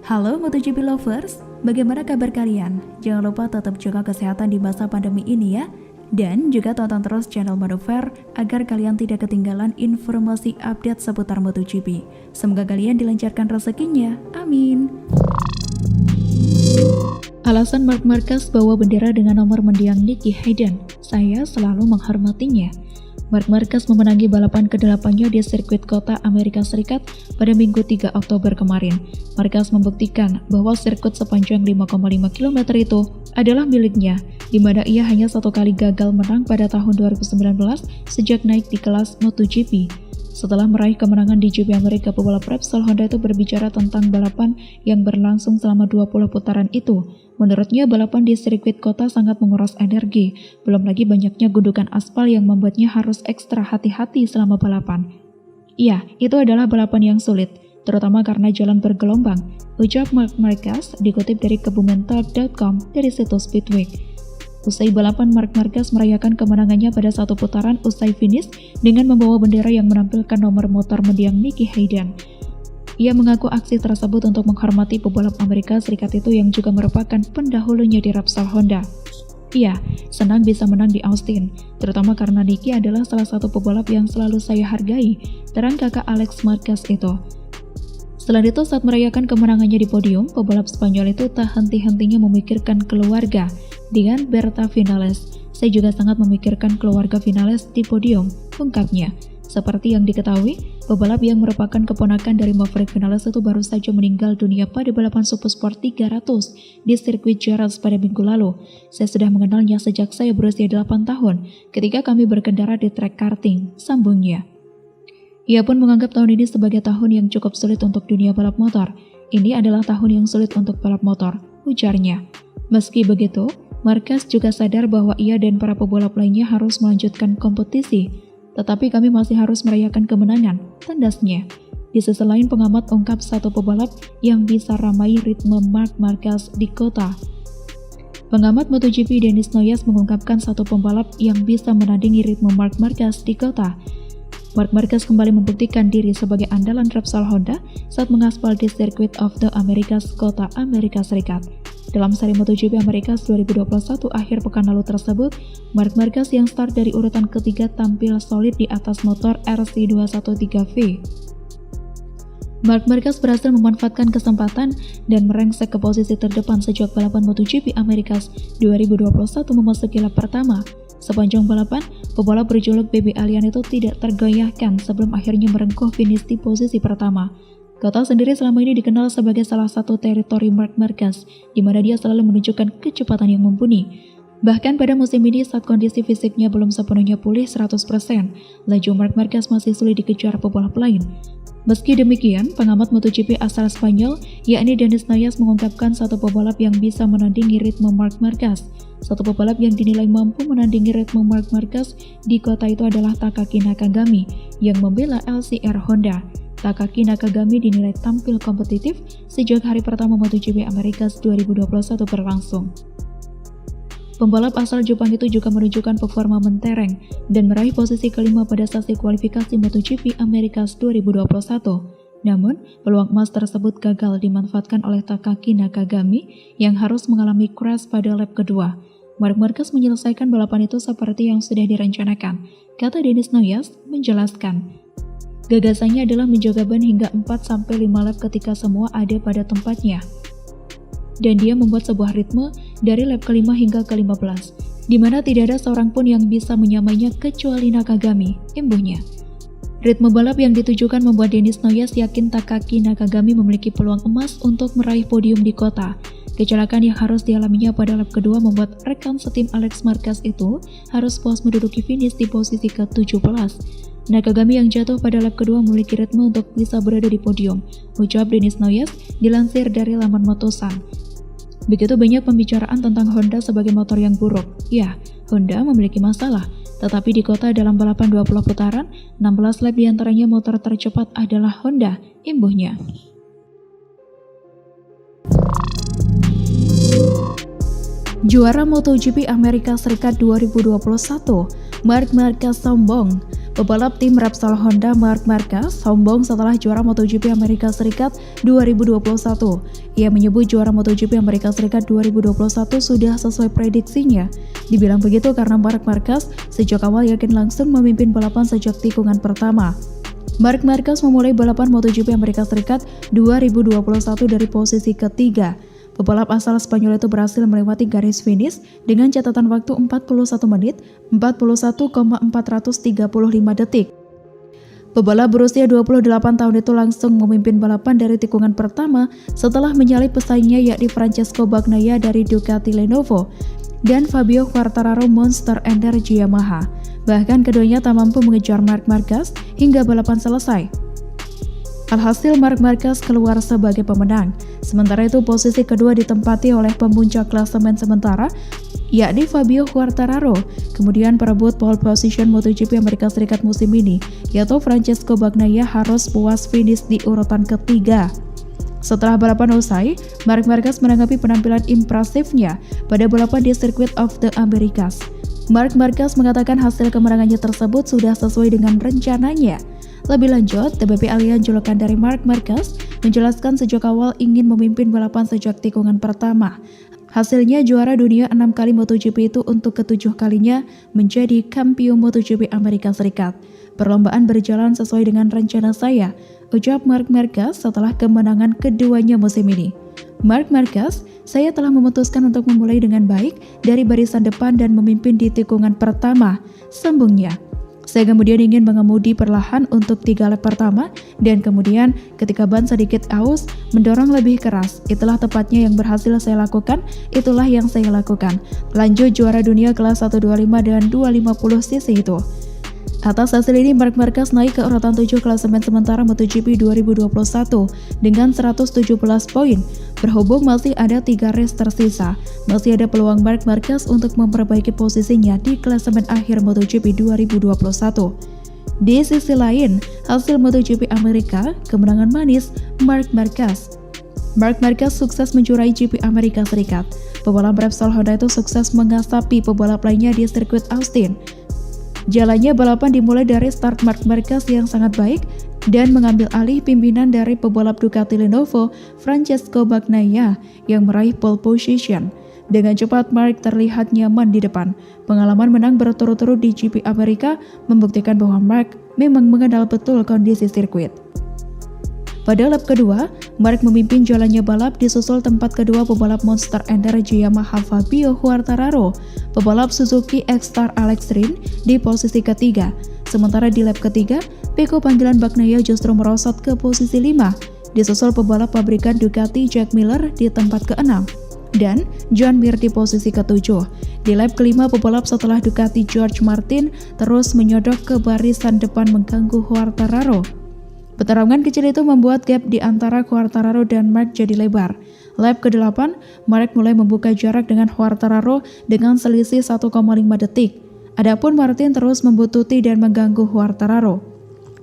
Halo MotoGP lovers, bagaimana kabar kalian? Jangan lupa tetap jaga kesehatan di masa pandemi ini ya. Dan juga tonton terus channel Modover agar kalian tidak ketinggalan informasi update seputar MotoGP. Semoga kalian dilancarkan rezekinya, amin. Alasan Marc Marquez bawa bendera dengan nomor mendiang Nicky Hayden, saya selalu menghormatinya. Marc Marquez memenangi balapan ke-8-nya di sirkuit kota Amerika Serikat pada Minggu 3 Oktober kemarin. Marquez membuktikan bahwa sirkuit sepanjang 5,5 km itu adalah miliknya, di mana ia hanya satu kali gagal menang pada tahun 2019 sejak naik di kelas MotoGP. Setelah meraih kemenangan di GP Amerika, pebalap Repsol Honda itu berbicara tentang balapan yang berlangsung selama 20 putaran itu. Menurutnya, balapan di sirkuit kota sangat menguras energi, belum lagi banyaknya gundukan aspal yang membuatnya harus ekstra hati-hati selama balapan. Iya, itu adalah balapan yang sulit, terutama karena jalan bergelombang, ujar Marc Marquez dikutip dari kebumentalk.com dari situs Speedweek. Usai balapan, Marc Marquez merayakan kemenangannya pada satu putaran usai finish dengan membawa bendera yang menampilkan nomor motor mendiang Nicky Hayden. Ia mengaku aksi tersebut untuk menghormati pebalap Amerika Serikat itu yang juga merupakan pendahulunya di Repsol Honda. Ia senang bisa menang di Austin, terutama karena Nicky adalah salah satu pebalap yang selalu saya hargai, terang kakak Alex Marquez itu. Selain itu, saat merayakan kemenangannya di podium, pebalap Spanyol itu tak henti-hentinya memikirkan keluarga. Dengan Berta Vinales, saya juga sangat memikirkan keluarga Vinales di podium, ungkapnya. Seperti yang diketahui, pebalap yang merupakan keponakan dari Maverick Vinales itu baru saja meninggal dunia pada balapan Supersport 300 di sirkuit Jerez pada minggu lalu. Saya sudah mengenalnya sejak saya berusia 8 tahun, ketika kami berkendara di trek karting, sambungnya. Ia pun menganggap tahun ini sebagai tahun yang cukup sulit untuk dunia balap motor. Ini adalah tahun yang sulit untuk balap motor, ujarnya. Meski begitu, Marquez juga sadar bahwa ia dan para pebalap lainnya harus melanjutkan kompetisi. Tetapi kami masih harus merayakan kemenangan, tandasnya. Di sisi lain, pengamat ungkap satu pebalap yang bisa ramai ritme Marc Marquez di kota. Pengamat MotoGP Dennis Noyes mengungkapkan satu pembalap yang bisa menandingi ritme Marc Marquez di kota. Marc Marquez kembali membuktikan diri sebagai andalan Repsol Honda saat mengaspal di Circuit of the Americas, kota Amerika Serikat. Dalam seri MotoGP Americas 2021 akhir pekan lalu tersebut, Marc Marquez yang start dari urutan ketiga tampil solid di atas motor RC213V. Marc Marquez berhasil memanfaatkan kesempatan dan merengsek ke posisi terdepan sejak balapan MotoGP Americas 2021 memasuki lap pertama. Sepanjang balapan, pebalap berjuluk Baby Alien itu tidak tergoyahkan sebelum akhirnya merengkuh finish di posisi pertama. Kota sendiri selama ini dikenal sebagai salah satu teritori Marc Marquez, di mana dia selalu menunjukkan kecepatan yang mumpuni. Bahkan pada musim ini saat kondisi fisiknya belum sepenuhnya pulih 100%, laju Marc Marquez masih sulit dikejar pebalap lain. Meski demikian, pengamat MotoGP asal Spanyol, yakni Dennis Noyes mengungkapkan satu pebalap yang bisa menandingi ritme Marc Marquez. Satu pebalap yang dinilai mampu menandingi ritme Marc Marquez di kota itu adalah Takaki Nakagami yang membela LCR Honda. Takaki Nakagami dinilai tampil kompetitif sejak hari pertama MotoGP Americas 2021 berlangsung. Pembalap asal Jepang itu juga menunjukkan performa mentereng dan meraih posisi kelima pada sesi kualifikasi MotoGP Americas 2021. Namun, peluang emas tersebut gagal dimanfaatkan oleh Takaki Nakagami yang harus mengalami crash pada lap kedua. Marc Marquez menyelesaikan balapan itu seperti yang sudah direncanakan, kata Dennis Noyes menjelaskan. Gagasannya adalah menjaga ban hingga 4-5 lap ketika semua ada pada tempatnya. Dan dia membuat sebuah ritme dari lap ke-5 hingga ke-15, di mana tidak ada seorang pun yang bisa menyamainya kecuali Nakagami, imbuhnya. Ritme balap yang ditujukan membuat Dennis Noyes yakin Takaki Nakagami memiliki peluang emas untuk meraih podium di kota. Kecelakaan yang harus dialaminya pada lap kedua membuat rekan setim Alex Marquez itu harus puas menduduki finish di posisi ke-17. Nakagami yang jatuh pada lap kedua memiliki ritme untuk bisa berada di podium, ucap Dennis Noyes dilansir dari laman Motosan. Begitu banyak pembicaraan tentang Honda sebagai motor yang buruk. Ya, Honda memiliki masalah, tetapi di kota dalam balapan 20 putaran, 16 lap diantaranya motor tercepat adalah Honda, imbuhnya. Juara MotoGP Amerika Serikat 2021, Marc Marquez sombong. Pebalap tim Repsol Honda Marc Marquez sombong setelah juara MotoGP Amerika Serikat 2021. Ia menyebut juara MotoGP Amerika Serikat 2021 sudah sesuai prediksinya. Dibilang begitu karena Marc Marquez sejak awal yakin langsung memimpin balapan sejak tikungan pertama. Marc Marquez memulai balapan MotoGP Amerika Serikat 2021 dari posisi ketiga. Pebalap asal Spanyol itu berhasil melewati garis finish dengan catatan waktu 41 menit 41,435 detik. Pebalap berusia 28 tahun itu langsung memimpin balapan dari tikungan pertama setelah menyalip pesaingnya yakni Francesco Bagnaia dari Ducati Lenovo dan Fabio Quartararo Monster Energy Yamaha. Bahkan keduanya tak mampu mengejar Marc Marquez hingga balapan selesai. Alhasil Marc Marquez keluar sebagai pemenang. Sementara itu posisi kedua ditempati oleh pemuncak klasemen sementara yakni Fabio Quartararo. Kemudian perebut pole position MotoGP Amerika Serikat musim ini yaitu Francesco Bagnaia harus puas finish di urutan ketiga. Setelah balapan usai, Marc Marquez menanggapi penampilan impresifnya pada balapan di Circuit of the Americas. Marc Marquez mengatakan hasil kemenangannya tersebut sudah sesuai dengan rencananya. Lebih lanjut, TBP Allian julukan dari Marc Marquez menjelaskan sejak awal ingin memimpin balapan sejak tikungan pertama. Hasilnya juara dunia 6 kali MotoGP itu untuk ke-7 kalinya menjadi kampion MotoGP Amerika Serikat. Perlombaan berjalan sesuai dengan rencana saya, ucap Marc Marquez setelah kemenangan keduanya musim ini. Marc Marquez, saya telah memutuskan untuk memulai dengan baik dari barisan depan dan memimpin di tikungan pertama, sambungnya. Saya kemudian ingin mengemudi perlahan untuk 3 lap pertama dan kemudian ketika ban sedikit aus, mendorong lebih keras. Itulah tepatnya yang berhasil saya lakukan, itulah yang saya lakukan. Lanjut juara dunia kelas 125 dan 250 cc itu. Atas hasil ini Marc Marquez naik ke urutan 7 klasemen sementara MotoGP 2021 dengan 117 poin. Berhubung masih ada 3 race tersisa, masih ada peluang Marc Marquez untuk memperbaiki posisinya di klasemen akhir MotoGP 2021. Di sisi lain, hasil MotoGP Amerika, kemenangan manis Marc Marquez. Marc Marquez sukses menjuarai GP Amerika Serikat. Pebalap Repsol Honda itu sukses mengasapi pebalap lainnya di sirkuit Austin. Jalannya balapan dimulai dari start Marc Marquez yang sangat baik dan mengambil alih pimpinan dari pebalap Ducati Lenovo Francesco Bagnaia yang meraih pole position. Dengan cepat Marc terlihat nyaman di depan. Pengalaman menang berturut-turut di GP Amerika membuktikan bahwa Marc memang mengenal betul kondisi sirkuit. Pada lap kedua, Marc memimpin jalannya balap disusul tempat kedua pebalap Monster Energy Yamaha Fabio Quartararo, pebalap Suzuki X-Star Alex Rins di posisi ketiga. Sementara di lap ketiga, Pecco panggilan Bagnaia justru merosot ke posisi 5, disusul pebalap pabrikan Ducati Jack Miller di tempat ke-6 dan John Mir di posisi ke-7. Di lap kelima, pebalap setelah Ducati George Martin terus menyodok ke barisan depan mengganggu Quartararo. Pertarungan kecil itu membuat gap di antara Quartararo dan Marc jadi lebar. Lap ke-8, Marc mulai membuka jarak dengan Quartararo dengan selisih 1,5 detik. Adapun Martin terus membuntuti dan mengganggu Quartararo.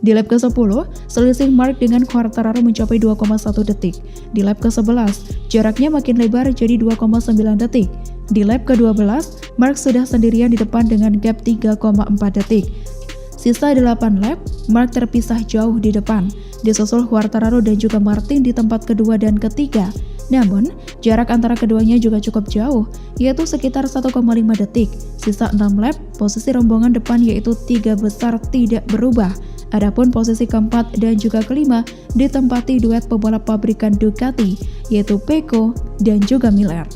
Di lap ke-10, selisih Marc dengan Quartararo mencapai 2,1 detik. Di lap ke-11, jaraknya makin lebar jadi 2,9 detik. Di lap ke-12, Marc sudah sendirian di depan dengan gap 3,4 detik. Sisa 8 lap, Marc terpisah jauh di depan, disusul Quartararo dan juga Martin di tempat kedua dan ketiga. Namun, jarak antara keduanya juga cukup jauh, yaitu sekitar 1,5 detik. Sisa 6 lap, posisi rombongan depan yaitu 3 besar tidak berubah. Adapun posisi keempat dan juga kelima ditempati duet pebalap pabrikan Ducati, yaitu Pecco dan juga Miller.